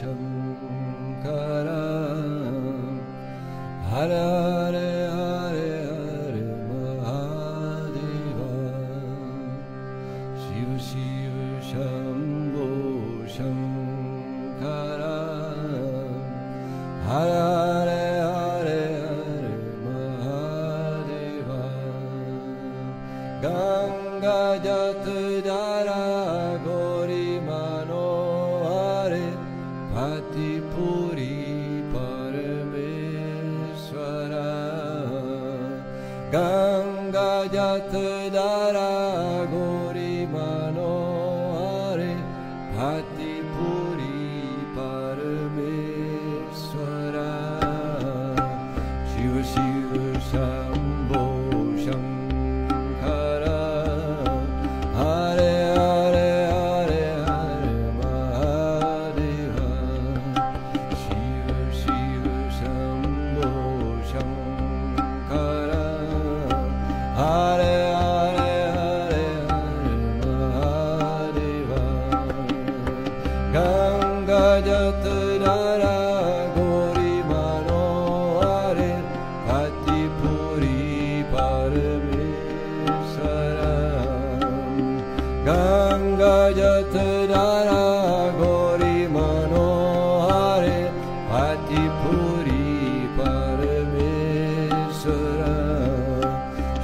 Shankara Hare Hare Hare Hare Mahadeva Shiva Shiva Shambho Shankara Hare Hare Hare Hare Mahadeva Ganga Jatadara Gauri Manohare Bhati Puri Parameswara Ganga Jatadara Gauri Manohare Bhati Puri Parameswara Shiva Shiva Shambho Shankara Hare Hare Hare Hare Mahadeva Shiva Shiva Shambho Shankara Hare Hare Hare Hare Mahadeva Ganga Jatadara Gauri Manohare Bhati Puri Parameswara Ganga Jatadara Gauri Manohare Bhati Puri Parameswara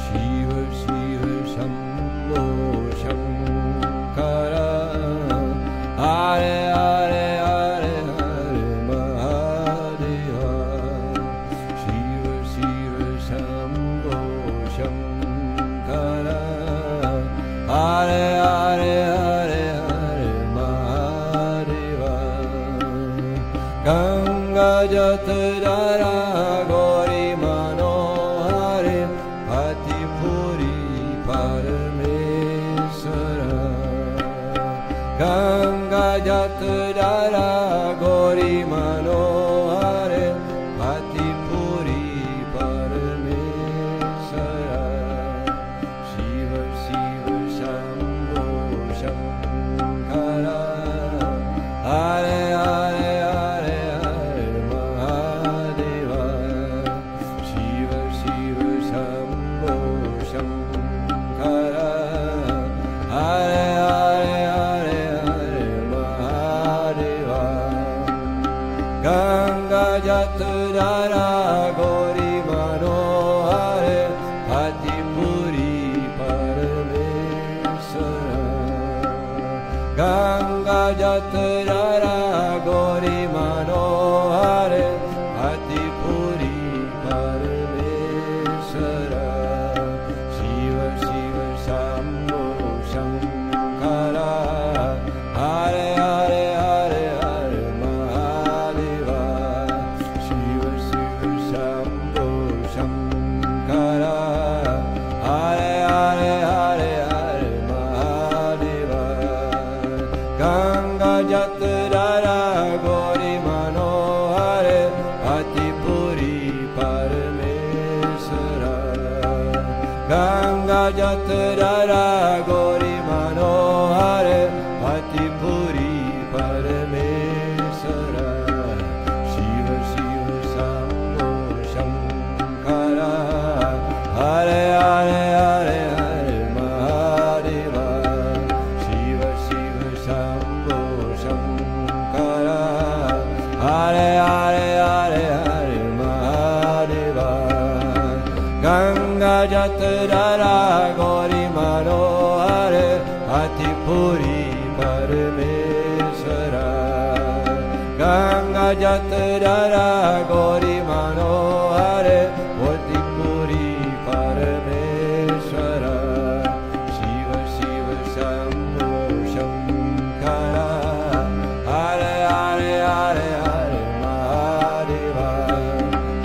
Shiva Shiva Shambho Shankara Hare Hare Hare Hare Mahadeva Shiva Shiva Shambho Shankara Hare Hare Hare Hare Mahadeva Ganga Jatadara Gauri Manohare Bhati Puri Parameswara Ganga Jatadara Gauri Manohare Bhati Puri Parameswara Shiva Shiva Shambho Shankara Hare Hare Hare Hare Mahadeva Shiva Shiva Shambho Shankara Hare Hare Hare Hare Mahadeva Ganga Jatadara Gauri Manohare Bhati Puri Parameswara Ganga Jatadara Gauri Manohare Bhati Puri Parameswara Shiva Shiva Shambho Shankara Hare Hare Hare Hare Mahadeva Shiva Shiva Shambho Shankara Hare Hare Hare Hare Mahadeva Ganga Jatadara Gauri Manohare Bhati Puri Parameswara Ganga Jatadara Gauri Manohare Bhati Puri Parameswara Shiva Shiva Shambho Shankara Hare Hare Hare Hare Mahadeva Shiva Shiva Shambho Shankara Hare Hare Hare Hare Mahadeva Ganga Jatadara Gauri Manohare Bhati Puri Parameswara Ganga Jatadara Gauri Manohare Bhati Puri Parameswara Shiva Shiva Shambho Shankara Hare Hare Hare Hare Mahadeva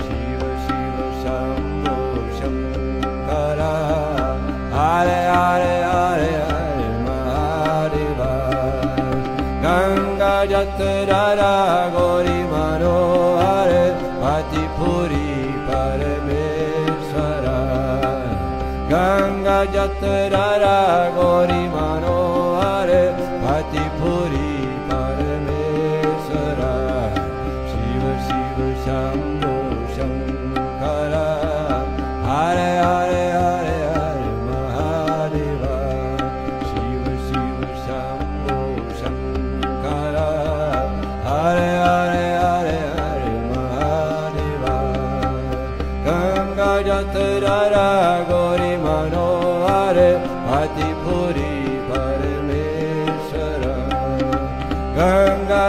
Shiva Shiva Shambho Shankara Hare Hare Hare Hare Mahadeva Ganga Jatadara Gauri Manohare Bhati Puri Parameswara Ganga Jatadara Gauri Manohare Bhati Puri Parameswara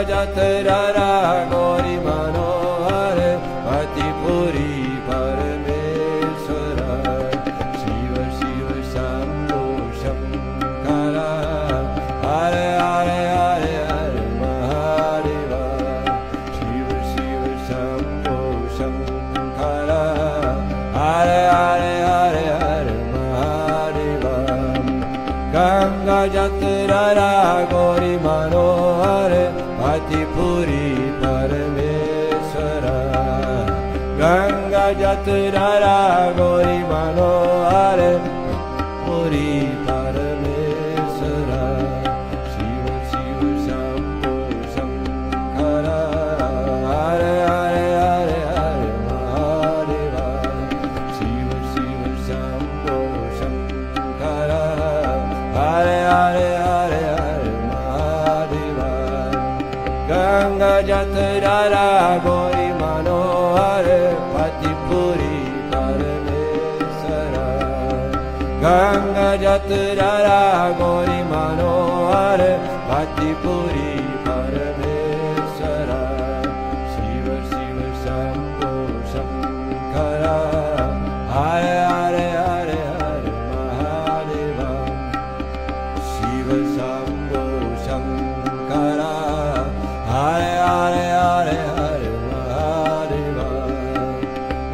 Jatara Gauri Manohar Pati Puri Parameswara Shiva Shiva Shambho Shankara Hare Hare Hare Hare Mahadeva Shiva Shiva Shambho Shankara Hare Hare Hare Hare Mahadeva Ganga Jatara Gauri Manohar Pati Puri Parameswara Ganga Jatara Gauri Manohar Puri Parameswara Shiva Shiva Shambho Shankara Hare Hare Hare Hare Mahadeva Shiva Shiva Shambho Shankara Hare Hare Hare Hare Mahadeva Ganga Jatara Gauri Manohar Pati Puri Parameswara Ganga Jatara Gauri Manohar Pati Puri Parameswara Shiva Shiva Shambho Shankara Hare Hare Hare Hare Mahadeva Shiva Shambho Shankara Hare Hare Hare Hare Mahadeva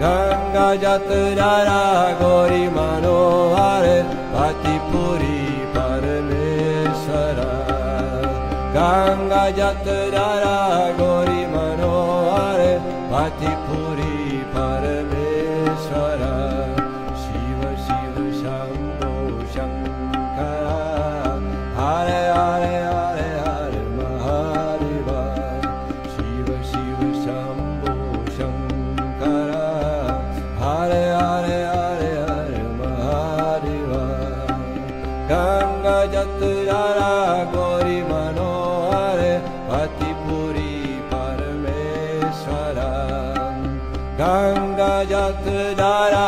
Ganga Jatara Gauri Manohar Pati Puri Parameswara Ganga Jatara Gauri Manohar Pati Puri Parameswara Shiva Shiva Shambho Shankara Hare Hare Hare Hare Mahadeva Shiva Shiva Shambho Shankara Hare Hare Hare Hare Mahadeva Ganga Jatara Gauri Manohar Pati Puri Parameswara Ganga Jatara